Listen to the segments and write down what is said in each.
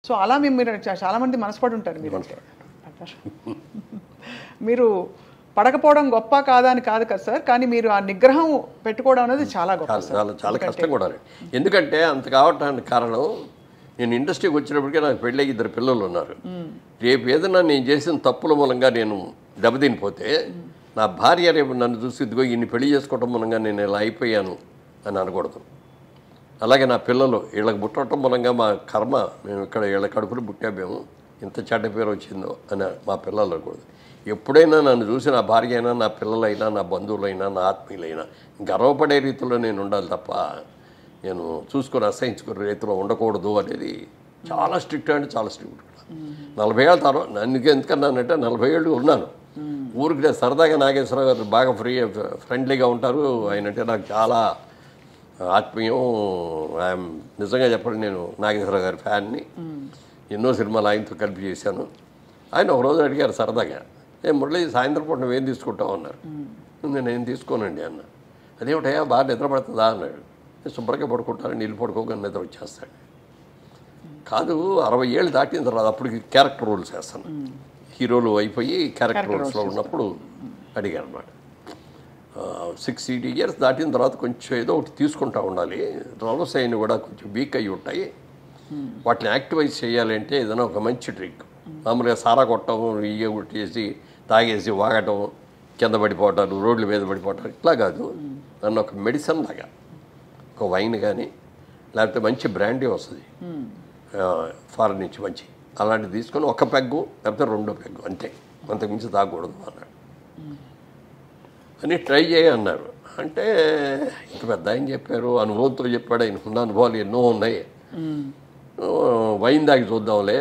So అలా మీరు చాలామంది మనసుపడి ఉంటారు మీరంటే. మీరు పడకపోవడం గొప్ప కాదా అని కాదు కదా సార్, కానీ మీరు ఆ నిగ్రహం పెట్టుకోవడం అనేది చాలా గొప్ప సార్. చాలా చాలా కష్టం కూడా. ఎందుకంటే అంత కావటానికి కారణం, నేను ఇండస్ట్రీకి వచ్చినప్పటికే నాకు పెళ్ళి 2 పిల్లలు ఉన్నారు. రేపు ఏదైనా నేను చేసిన తప్పుల మూలంగా నేను దెబ్బతినిపోతే నా భార్య రేపు నన్ను చూసి ఇదిగో ఇన్ని పెళ్లి చేసుకోవటం మూలంగా నేను ఇలా అయిపోయాను అని అనకూడదు. అలాగే నా పిల్లలు వీళ్ళకి పుట్టడం మూలంగా మా కర్మ, మేము ఇక్కడ వీళ్ళ కడుపులు పుట్టాము, ఇంత చెడ్డ పేరు వచ్చిందో అని మా పిల్లలు అనకూడదు. ఎప్పుడైనా నన్ను చూసి నా భార్య అయినా, నా పిల్లలైనా, నా బంధువులైనా, నా ఆత్మీయులైనా గర్వపడే రీతిలో నేను ఉండాలి తప్ప నేను చూసుకొని అసహించుకునే రీతిలో ఉండకూడదు అనేది చాలా స్ట్రిక్ట్, అంటే చాలా స్ట్రిక్ట్. 40 ఏళ్ళ తర్వాత నన్ను ఎందుకన్నానంటే 40 ఏళ్ళు ఉన్నాను ఊరికి. సరదాగా నాగేశ్వరరావు గారు బాగా ఫ్రెండ్లీగా ఉంటారు. ఆయన అంటే నాకు చాలా ఆత్మీయం. ఐఎమ్ నిజంగా చెప్పండి, నేను నాగేశ్వరరావు గారి ఫ్యాన్ని. ఎన్నో సినిమాలు ఆయనతో కలిపి చేశాను. ఆయన ఒకరోజు అడిగారు సరదాగా, మురళి సాయంత్రం పూట నువ్వేం తీసుకుంటావు అన్నారు. నేను తీసుకోనండి అన్న. అదేమిటయా బాగా నిద్ర పడుతుందా అన్నాడు. నేను శుభ్రంగా పడుకుంటాను, నీళ్ళు పడుకోగానే నిద్ర వచ్చేస్తాడు. కాదు 60 ఏళ్ళు దాటిన తర్వాత అప్పటికి క్యారెక్టర్ రోల్స్ వేస్తాను. హీరోలు అయిపోయి క్యారెక్టర్ రోల్స్లో ఉన్నప్పుడు అడిగారు అన్నమాట. 60 ఇయర్స్ దాటిన తర్వాత కొంచెం ఏదో ఒకటి తీసుకుంటూ ఉండాలి. రోల్స్ అయిన కూడా కొంచెం వీక్ అయ్యి ఉంటాయి. వాటిని యాక్టివైజ్ చేయాలంటే ఏదైనా ఒక మంచి డ్రింక్, మామూలుగా సారా కొట్టడం, ఇయ్య కొట్టేసి తాగేసి వాగటం, కింద పడిపోవటాలు, రోడ్ల మీద పడిపోవటాలు ఇట్లా కాదు. నన్ను ఒక మెడిసిన్ లాగా ఒక వైన్ కానీ లేకపోతే మంచి బ్రాండీ వస్తుంది ఫారెన్ నుంచి మంచి, అలాంటివి తీసుకొని 1 పెగ్గు లేకపోతే 2 పెగ్గు అంతే, అంతకుమించి తాగకూడదు అన్నాడు. అని ట్రై చేయన్నారు. అంటే ఇంత పెద్ద ఆయన చెప్పారు, అనుభవంతో చెప్పాడు. ఆయన ఉన్న అనుభవాలు ఎన్నో ఉన్నాయి. వైన్ దాగి చూద్దాంలే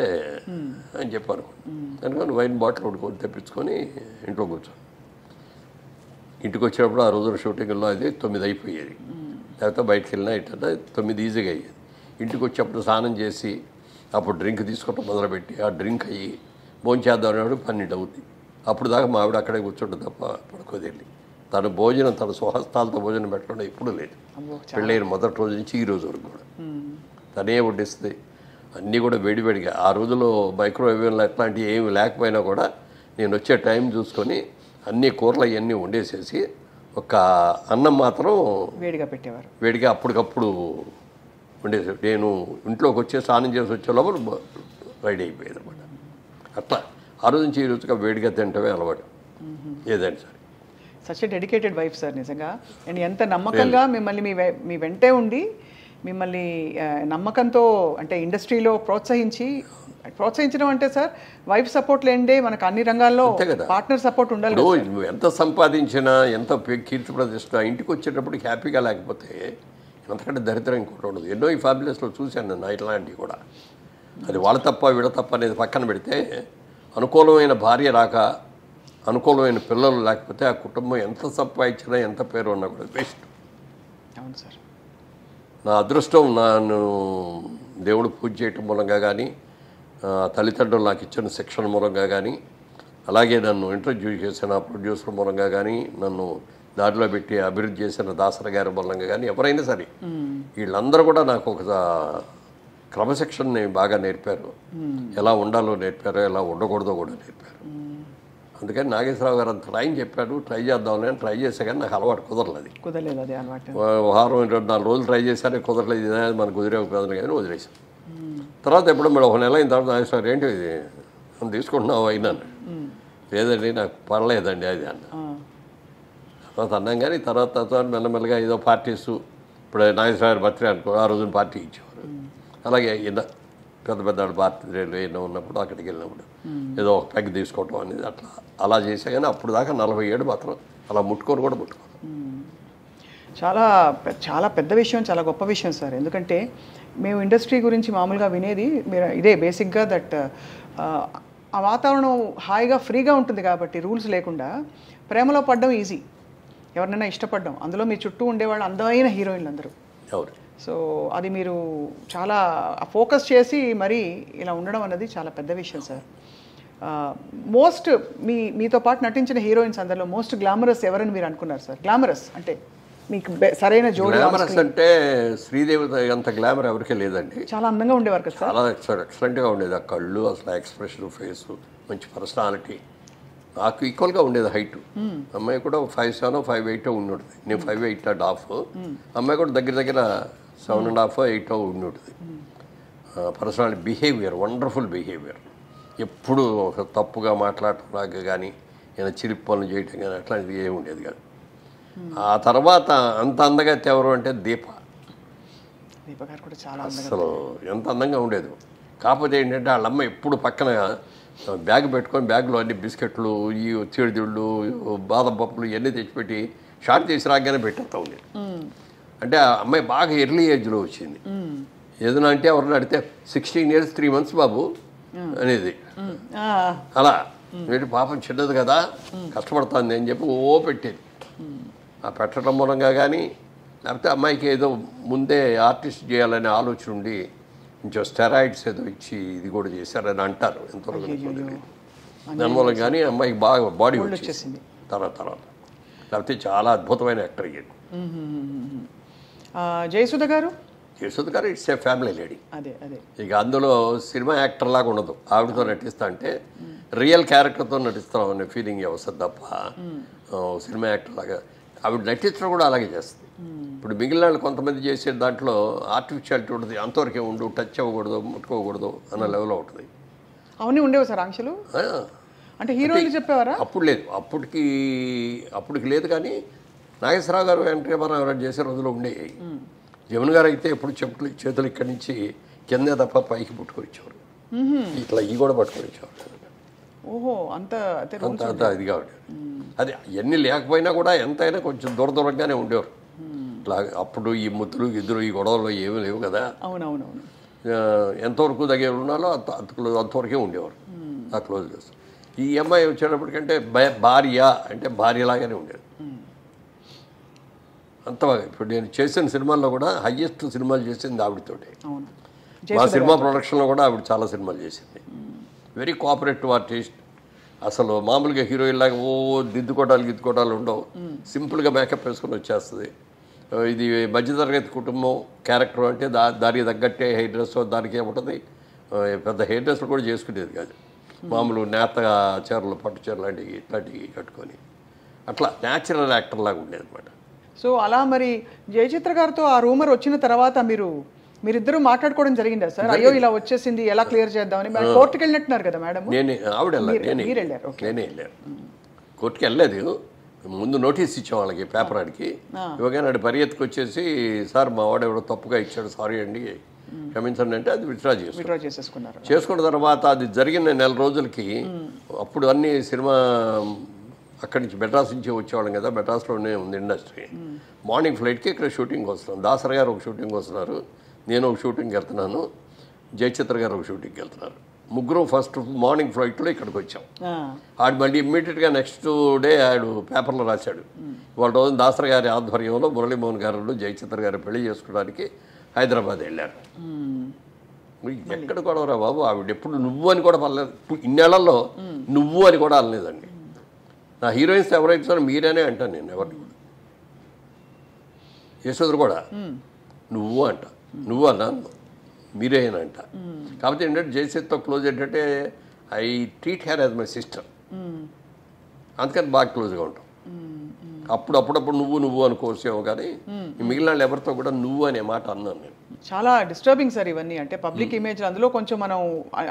అని చెప్పారు. అందుకని వైన్ బాటిల్ ఒకటి తెప్పించుకొని ఇంట్లో కూర్చొని, ఇంటికి వచ్చేటప్పుడు ఆ రోజున షూటింగ్లో అది 9 అయిపోయేది. లేకపోతే బయటకు వెళ్ళినా ఇట్లా 9 ఈజీగా అయ్యేది. ఇంటికి వచ్చేప్పుడు స్నానం చేసి అప్పుడు డ్రింక్ తీసుకోవటం మొదలుపెట్టి ఆ డ్రింక్ అయ్యి భోంచేద్దాం అనేవాడు 12 అవుతుంది. అప్పుడు దాకా మా ఆవిడ అక్కడే కూర్చుంటుంది తప్ప పడుకోది. వెళ్ళి తను భోజనం, తన స్వహస్తాలతో భోజనం పెట్టడం ఎప్పుడూ లేదు. పెళ్ళైన మొదటి రోజు నుంచి ఈ రోజు వరకు కూడా తనే వడ్డిస్తుంది. అన్నీ కూడా వేడివేడిగా. ఆ రోజులో మైక్రోవేవ్లో అట్లాంటివి ఏమి లేకపోయినా కూడా నేను వచ్చే టైం చూసుకొని అన్ని కూరలు అవన్నీ వండేసేసి ఒక అన్నం మాత్రం వేడిగా పెట్టేవారు. వేడిగా అప్పటికప్పుడు వండేసి నేను ఇంట్లోకి వచ్చే స్నానం చేసి వచ్చే లోపల రెడీ అయిపోయేది అనమాట. అట్లా ఆ రోజు నుంచి ఈ రోజుగా వేడిగా తింటమే అలవాటు ఏదైనా సరే. Such a dedicated wife sir నిజంగా. అండ్ ఎంత నమ్మకంగా మిమ్మల్ని మీ వెంటే ఉండి మిమ్మల్ని నమ్మకంతో అంటే ఇండస్ట్రీలో ప్రోత్సహించడం అంటే సార్ వైఫ్ సపోర్ట్ లేండే మనకు అన్ని రంగాల్లో పార్ట్నర్ సపోర్ట్ ఉండాలి. నువ్వు ఎంత సంపాదించినా, ఎంత కీర్తి ప్రతిష్ట, ఇంటికి వచ్చేటప్పటికి హ్యాపీగా లేకపోతే ఎంతకంటే దరిద్రం ఇంకోటి ఉండదు. ఎన్నో ఈ ఫ్యామిలీస్లో చూశాను నేను ఇట్లాంటివి కూడా. అది వాళ్ళ తప్ప వీళ్ళ తప్ప అనేది పక్కన పెడితే, అనుకూలమైన భార్య రాక, అనుకూలమైన పిల్లలు లేకపోతే ఆ కుటుంబం ఎంత సంపాదించినా, ఎంత పేరు ఉన్నా కూడా వేస్ట్. అవును సార్. నా అదృష్టం నన్ను దేవుడు పూజ చేయటం మూలంగా కానీ, తల్లిదండ్రులు నాకు ఇచ్చిన శిక్షణ మూలంగా కానీ, అలాగే నన్ను ఇంట్రడ్యూస్ చేసిన ప్రొడ్యూసర్ మూలంగా కానీ, నన్ను దారిలో పెట్టి అభివృద్ధి చేసిన దాసర గారి మూలంగా కానీ, ఎవరైనా సరే వీళ్ళందరూ కూడా నాకు ఒక క్రమశిక్షణని బాగా నేర్పారు. ఎలా ఉండాలో నేర్పారు, ఎలా ఉండకూడదో కూడా నేర్పారు. అందుకని నాగేశ్వరరావు గారు అంత టైం చెప్పాడు, ట్రై చేద్దామని. అని ట్రై చేసే కానీ నాకు అలవాటు కుదరలేదు. అదే అలవాటు. వారం 24 రోజులు ట్రై చేశానే కుదరలేదు. మనకు కుదిరేకపోతుంది కానీ వదిలేసాం. తర్వాత ఎప్పుడు మేడం 1 నెల అయిన తర్వాత నాగేశ్వరరావు ఏంటి ఇది మనం తీసుకుంటున్నావు అయినాను. లేదండి నాకు పర్లేదండి అది అన్న. తర్వాత అన్నాం కానీ తర్వాత మెల్లమెల్లగా ఏదో పార్టీస్, ఇప్పుడు నాగేశ్వరరావు బర్త్డే అనుకో, ఆ రోజున పార్టీ ఇచ్చేవారు. అలాగే పెద్ద బర్త్డేలు ఏదో ఉన్నప్పుడు అక్కడికి వెళ్ళినప్పుడు ఏదో ఒక పెగ్ తీసుకోవటం అనేది అలా చేసా. కానీ అప్పుడు దాకా 40 ఏళ్ళు మాత్రం అలా ముట్టుకోను. చాలా పెద్ద విషయం, చాలా గొప్ప విషయం సార్. ఎందుకంటే మేము ఇండస్ట్రీ గురించి మామూలుగా వినేది ఇదే బేసిక్గా దట్ ఆ వాతావరణం హాయిగా ఫ్రీగా ఉంటుంది కాబట్టి రూల్స్ లేకుండా ప్రేమలో పడడం ఈజీ, ఎవరినైనా ఇష్టపడడం. అందులో మీ చుట్టూ ఉండేవాళ్ళు అందమైన హీరోయిన్లు అందరూ. సో అది మీరు చాలా ఫోకస్ చేసి మరీ ఇలా ఉండడం అన్నది చాలా పెద్ద విషయం సార్. మీతో పాటు నటించిన హీరోయిన్స్ అందరిలో మోస్ట్ గ్లామరస్ ఎవరని మీరు అనుకున్నారు సార్? గ్లామరస్ అంటే మీకు సరైన జోడి గ్లామరస్ అంటే శ్రీదేవి అంత గ్లామర్ ఎవరికీ లేదండి. చాలా అందంగా ఉండేవారు కదా సార్. చాలా ఎక్సలెంట్గా ఉండేది. ఆ కళ్ళు, అసలు ఎక్స్ప్రెషన్, ఫేసు, మంచి పర్సనాలిటీ. నాకు ఈక్వల్గా ఉండేది హైట్. అమ్మాయి కూడా 5'7", 5'8" ఉండి ఉంటుంది. నేను 5'8.5". అమ్మాయి కూడా దగ్గర దగ్గర 7.5, 8 ఉండి ఉంటుంది. Personality, behaviour, wonderful behaviour. ఎప్పుడు ఒక తప్పుగా మాట్లాడటం కానీ ఏదైనా చిలిపి పనులు చేయటం కానీ అట్లాంటిది ఏమి ఉండేది కాదు. ఆ తర్వాత అంత అందగా ఎవరు అంటే దీప గారు కూడా చాలా అసలు ఎంత అందంగా ఉండేది. కాకపోతే ఏంటంటే వాళ్ళ అమ్మ ఎప్పుడు పక్కన బ్యాగ్ పెట్టుకొని బ్యాగ్లో అన్ని బిస్కెట్లు, ఈ చీడిదిళ్ళు, బాదం పప్పులు ఇవన్నీ తెచ్చిపెట్టి షార్ట్ చేసి రాగానే పెట్టేస్తా ఉండేది. అంటే ఆ అమ్మాయి బాగా ఎర్లీ ఏజ్లో వచ్చింది. ఏదైనా అంటే ఎవరిని అడిగితే 16 years 3 months బాబు అనేది. అలా వీటి పాపం చిన్నది కదా, కష్టపడుతుంది అని చెప్పి ఓ పెట్టేది. ఆ పెట్టడం మూలంగా కానీ లేకపోతే అమ్మాయికి ఏదో ముందే ఆర్టిస్ట్ చేయాలనే ఆలోచన ఉండి కొంచెం స్టెరాయిడ్స్ ఏదో ఇచ్చి ఇది కూడా చేశారని అంటారు. ఎంతవరకు తెలియదు. దానివల్ల కానీ అమ్మాయికి బాగా బాడీ వచ్చేసింది తర్వాత. లేకపోతే చాలా అద్భుతమైన యాక్టర్ అయ్యాడు. జయసుధ గారు ఇట్స్ ఏ ఫ్యామిలీ లేడీ. అదే అదే ఇక అందులో సినిమా యాక్టర్ లాగా ఉండదు. ఆవిడతో నటిస్తా అంటే రియల్ క్యారెక్టర్తో నటిస్తాం అనే ఫీలింగ్ వస్తుంది తప్ప సినిమా యాక్టర్ లాగా ఆవిడ నటించడం కూడా అలాగే చేస్తుంది. ఇప్పుడు మిగిలిన వాళ్ళు కొంతమంది చేసే దాంట్లో ఆర్టిఫిషియాలిటీ ఉంటుంది. అంతవరకే ఉండు, టచ్ అవ్వకూడదు, ముట్టుకోకూడదు అన్న లెవెల్లో ఉంటుంది. అవన్నీ ఉండేవి సార్ ఆంక్షలు. అంటే హీరోయిన్ చెప్పేవారా? అప్పుడు లేదు, అప్పటికి లేదు. కానీ నాగేశ్వరరావు గారు, వెంకటరామారావు గారు చేసే రోజులు ఉండేవి. జమున గారు అయితే ఎప్పుడు చేతులు ఇక్కడి నుంచి కిందే తప్ప పైకి పుట్టుకొని ఇచ్చేవారు. ఇట్లా ఈ కూడా పట్టుకొని ఇచ్చేవారు. ఓహో, అంత ఇదిగా ఉండేది. అది ఎన్ని లేకపోయినా కూడా ఎంతైనా కొంచెం దూరంగానే ఉండేవారు. ఇట్లా అప్పుడు ఈ ముద్దులు గిద్దులు ఈ గొడవలు ఏమీ లేవు కదా. అవునవునవును. ఎంతవరకు దగ్గర ఉన్నాలో అంతవరకే ఉండేవారు. ఆ క్లోజ్నెస్. ఈ అమ్మాయి వచ్చేటప్పటికంటే భార్య అంటే భార్యలాగానే ఉండేది. అంత బాగా. ఇప్పుడు నేను చేసిన సినిమాల్లో కూడా హయ్యెస్ట్ సినిమాలు చేసింది ఆవిడతోటే. మా సినిమా ప్రొడక్షన్లో కూడా ఆవిడ చాలా సినిమాలు చేసింది. Very cooperative artist. అసలు మామూలుగా హీరోయిన్ లాగా గిద్దుకోటాలు ఉండవు. సింపుల్గా మేకప్ వేసుకొని వచ్చేస్తుంది. ఇది మధ్యతరగతి కుటుంబం క్యారెక్టర్ అంటే దానికి తగ్గట్టే హెయిర్ డ్రెస్ దానికి ఏముంటుంది. పెద్ద హెయిర్ డ్రెస్లు కూడా చేసుకునేది కాదు. మామూలు నేత చీరలు, పట్టు చీరలు లాంటివి ఇట్లాంటివి కట్టుకొని అట్లా న్యాచురల్ యాక్టర్ లాగా ఉండేది అనమాట. సో అలా మరి జయచిత్ర గారితో ఆ రూమర్ వచ్చిన తర్వాత మీరిద్దరూ మాట్లాడుకోవడం జరిగిందా సార్? అయ్యో ఇలా వచ్చేసింది, ఎలా క్లియర్ చేద్దామని. కోర్టుకి వెళ్ళినట్టున్నారు కదా మేడం? నేనే వెళ్ళాను. కోర్టుకి వెళ్ళలేదు. ముందు నోటీస్ ఇచ్చాం వాళ్ళకి, పేపర్ ఆడికి. ఇవ్వగానే ఆడి పరిగెత్తుకు వచ్చేసి, సార్ మా వాడు ఎవడో తప్పుగా ఇచ్చాడు, సారీ అండి క్షమించండి అంటే అది విత్డ్రా చేసుకున్నారు. చేసుకున్న తర్వాత అది జరిగిన 4 రోజులకి అప్పుడు అన్ని సినిమా అక్కడి నుంచి మెడ్రాస్ నుంచి వచ్చేవాళ్ళం కదా. మెడ్రాస్లోనే ఉంది ఇండస్ట్రీ. మార్నింగ్ ఫ్లైట్కి ఇక్కడ షూటింగ్ వస్తున్నాను. దాసరి గారు ఒక షూటింగ్ వస్తున్నారు, నేను ఒక షూటింగ్కి వెళ్తున్నాను, జయచిత్ర గారు ఒక షూటింగ్కి వెళ్తున్నారు. ముగ్గురు ఫస్ట్ మార్నింగ్ ఫ్లైట్లో ఇక్కడికి వచ్చాం. ఆడు మళ్ళీ ఇమ్మీడియట్గా నెక్స్ట్ డే ఆడు పేపర్లో రాశాడు, వాళ్ళ రోజు దాసరి గారి ఆధ్వర్యంలో మురళీమోహన్ గారు జయచిత్ర గారు పెళ్లి చేసుకోవడానికి హైదరాబాద్ వెళ్ళారు. ఎక్కడ కూడా బాబు, ఆవిడ ఎప్పుడు నువ్వు అని కూడా పర్లేదు. ఇన్నేళ్లలో నువ్వు అని కూడా అనలేదండి. నా హీరోయిన్స్ ఎవరైతే మీరేనే అంటాను నేను, ఎవరిని కూడా. యశోదరు కూడా నువ్వు అంట, నువ్వు అన్నాను, మీరేనంట. కాబట్టి ఏంటంటే జయసేత్తో క్లోజ్ ఏంటంటే I treat her as my sister. అందుకని బాగా క్లోజ్గా ఉంటాం. అప్పుడప్పుడు నువ్వు అనుకోవచ్చేమో, కానీ మిగిలిన వాళ్ళు ఎవరితో కూడా నువ్వు అనే మాట అన్నాను నేను. చాలా డిస్టర్బింగ్ సార్ ఇవన్నీ. అంటే పబ్లిక్ ఇమేజ్ అందులో కొంచెం మనం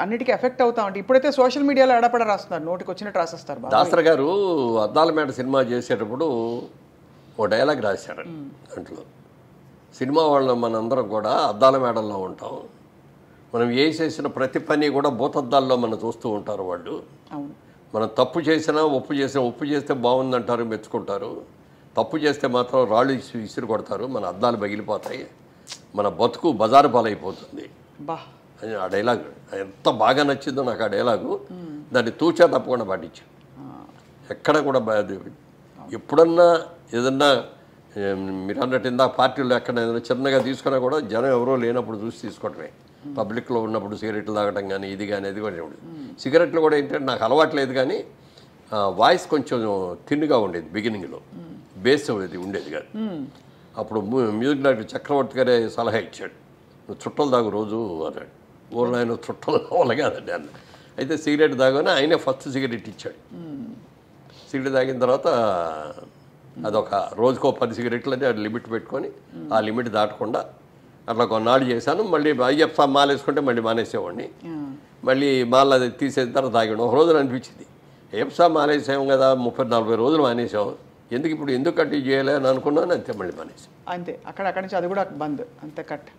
అన్నిటికీ ఎఫెక్ట్ అవుతాం. అంటే ఇప్పుడైతే సోషల్ మీడియాలో ఎడపడ రాస్తున్నారు, నోటికి వచ్చినట్టు రాసేస్తారు. దాసరి గారు అద్దాల మేడ సినిమా చేసేటప్పుడు ఓ డైలాగ్ రాశారు. దాంట్లో సినిమా వాళ్ళు మనందరం కూడా అద్దాల మేడల్లో ఉంటాం, మనం చేసిన ప్రతి పని కూడా భూతద్దాల్లో మనం చూస్తూ ఉంటారు వాళ్ళు. మనం తప్పు చేసినా ఒప్పు చేస్తే బాగుందంటారు, మెచ్చుకుంటారు. తప్పు చేస్తే మాత్రం రాళ్ళు విసిరి కొడతారు, మన అద్దాలు పగిలిపోతాయి, మన బతుకు బజారు పాలైపోతుంది అని ఆ డైలాగ్ ఎంత బాగా నచ్చిందో నాకు. ఆ డైలాగు దాన్ని తూచా తప్పకుండా పాటించాను. ఎక్కడ కూడా ఎప్పుడన్నా ఏదన్నా మీరు అన్నట్టు ఇందాక పార్టీలో ఎక్కడ ఏదైనా చిన్నగా తీసుకున్నా కూడా జనం ఎవరో లేనప్పుడు చూసి తీసుకోవటమే. పబ్లిక్లో ఉన్నప్పుడు సిగరెట్లు తాగటం కానీ ఇది కానీ అది కూడా ఉండేది. సిగరెట్లు కూడా ఏంటంటే నాకు అలవాట్లేదు, కానీ వాయిస్ కొంచెం థిన్గా ఉండేది బిగినింగ్లో, బేస్ అది ఉండేది కాదు. అప్పుడు మ్యూజిక్ డైరెక్టర్ చక్రవర్తి గారే సలహా ఇచ్చాడు, నువ్వు చుట్టలు తాగు రోజు అన్నాడు. ఊళ్ళో ఆయన చుట్టలు కావాలి కాదండి అన్న. అయితే సిగరెట్ తాగానే ఆయనే ఫస్ట్ సిగరెట్ ఇచ్చాడు. సిగరెట్ తాగిన తర్వాత అదొక రోజుకో 10 సిగరెట్లు అని అది లిమిట్ పెట్టుకొని ఆ లిమిట్ దాటకుండా అట్లా కొన్నాళ్ళు చేశాను. మళ్ళీ అయ్యప్ప మాల వేసుకుంటే మళ్ళీ మానేసేవాడిని. మళ్ళీ మాల అది తీసేసిన తర్వాత తాగాడు. ఒక రోజున అనిపించింది, అయ్యప్ప మానేసాం కదా, 30-40 రోజులు మానేసాం, ఎందుకు ఇప్పుడు ఎందుకు కంటిన్యూ చేయాలి అని అనుకున్నాను. అంతే మళ్ళీ మానేసాం. అంతే అక్కడి నుంచి అది కూడా బంద్, అంతే కట్.